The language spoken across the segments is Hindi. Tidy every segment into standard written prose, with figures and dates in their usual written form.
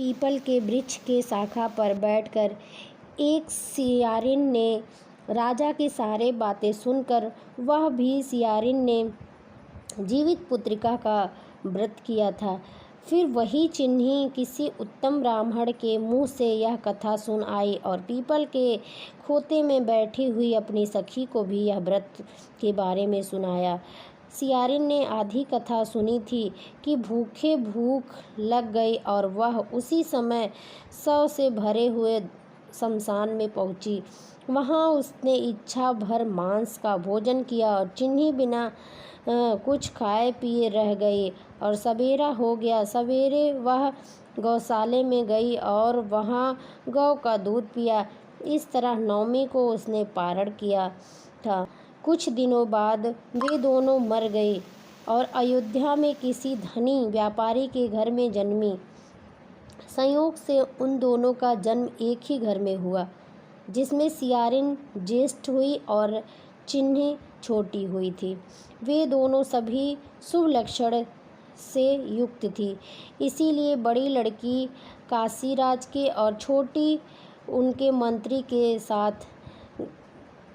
पीपल के वृक्ष के शाखा पर बैठकर एक सियारिन ने राजा की सारी बातें सुनकर वह भी सियारिन ने जीवित पुत्रिका का व्रत किया था। फिर वही चिन्ही किसी उत्तम ब्राह्मण के मुँह से यह कथा सुन आई और पीपल के खोते में बैठी हुई अपनी सखी को भी यह व्रत के बारे में सुनाया। सियारिन ने आधी कथा सुनी थी कि भूखे भूख लग गई और वह उसी समय शव से भरे हुए शमशान में पहुंची। वहां उसने इच्छा भर मांस का भोजन किया और चिन्ही बिना कुछ खाए पिए रह गई और सवेरा हो गया। सवेरे वह गौशाले में गई और वहां गौ का दूध पिया। इस तरह नवमी को उसने पारण किया था। कुछ दिनों बाद वे दोनों मर गई और अयोध्या में किसी धनी व्यापारी के घर में जन्मी। संयोग से उन दोनों का जन्म एक ही घर में हुआ, जिसमें सियारिन ज्येष्ठ हुई और चिन्ही छोटी हुई थी। वे दोनों सभी शुभ लक्षण से युक्त थी, इसीलिए बड़ी लड़की काशीराज के और छोटी उनके मंत्री के साथ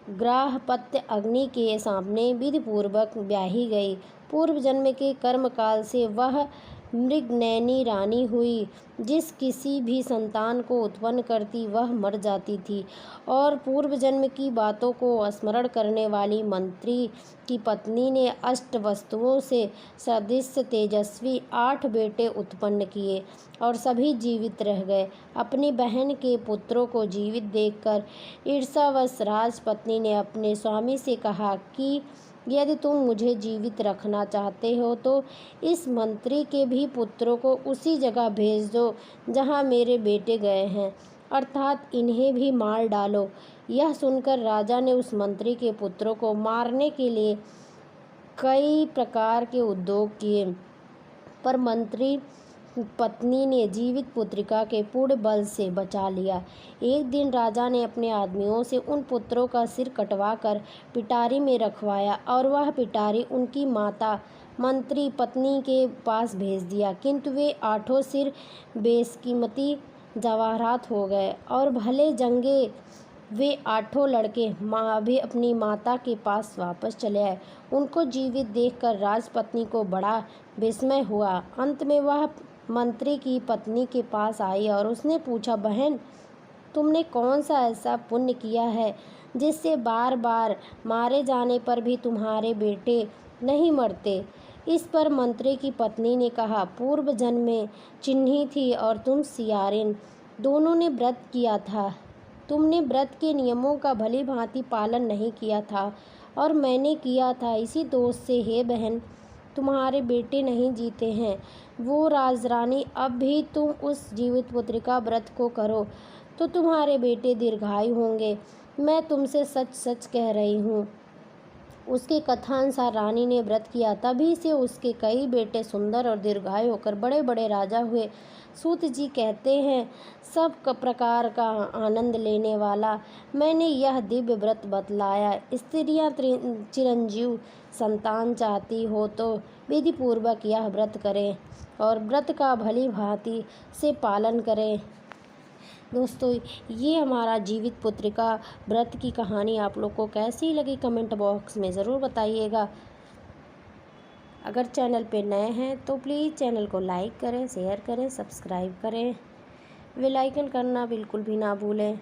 ग्राहपत्य अग्नि के सामने विधिपूर्वक ब्याही गई। पूर्व जन्म के कर्मकाल से वह मृगनयनी रानी हुई। जिस किसी भी संतान को उत्पन्न करती वह मर जाती थी और पूर्व जन्म की बातों को स्मरण करने वाली मंत्री की पत्नी ने अष्ट वस्तुओं से सदृश तेजस्वी 8 बेटे उत्पन्न किए और सभी जीवित रह गए। अपनी बहन के पुत्रों को जीवित देखकर ईर्ष्यावश राजपत्नी ने अपने स्वामी से कहा कि यदि तुम मुझे जीवित रखना चाहते हो तो इस मंत्री के भी पुत्रों को उसी जगह भेज दो जहाँ मेरे बेटे गए हैं, अर्थात इन्हें भी मार डालो। यह सुनकर राजा ने उस मंत्री के पुत्रों को मारने के लिए कई प्रकार के उद्योग किए, पर मंत्री पत्नी ने जीवित पुत्रिका के पूर्ण बल से बचा लिया। एक दिन राजा ने अपने आदमियों से उन पुत्रों का सिर कटवाकर पिटारी में रखवाया और वह पिटारी उनकी माता मंत्री पत्नी के पास भेज दिया, किंतु वे 8 सिर बेशकीमती जवाहरात हो गए और भले जंगे वे 8 लड़के भी अपनी माता के पास वापस चले आए। उनको जीवित देखकर राजपत्नी को बड़ा विस्मय हुआ। अंत में वह मंत्री की पत्नी के पास आई और उसने पूछा, बहन, तुमने कौन सा ऐसा पुण्य किया है जिससे बार बार मारे जाने पर भी तुम्हारे बेटे नहीं मरते? इस पर मंत्री की पत्नी ने कहा, पूर्व जन्म में चिन्ही थी और तुम सियारिन, दोनों ने व्रत किया था। तुमने व्रत के नियमों का भली भांति पालन नहीं किया था और मैंने किया था। इसी दोष से हे बहन, तुम्हारे बेटे नहीं जीते हैं। वो राजरानी, अब भी तुम उस जीवित पुत्रिका व्रत को करो तो तुम्हारे बेटे दीर्घायु होंगे। मैं तुमसे सच सच कह रही हूँ। उसके कथानुसार रानी ने व्रत किया, तभी से उसके कई बेटे सुंदर और दीर्घायु होकर बड़े बड़े राजा हुए। सूत जी कहते हैं, सब प्रकार का आनंद लेने वाला मैंने यह दिव्य व्रत बतलाया। स्त्रियां चिरंजीव संतान चाहती हो तो विधि पूर्वक यह व्रत करें और व्रत का भली भांति से पालन करें। दोस्तों, ये हमारा जीवित पुत्रिका व्रत की कहानी आप लोग को कैसी लगी कमेंट बॉक्स में ज़रूर बताइएगा। अगर चैनल पे नए हैं तो प्लीज़ चैनल को लाइक करें, शेयर करें, सब्सक्राइब करें, बेल आइकन करना बिल्कुल भी ना भूलें।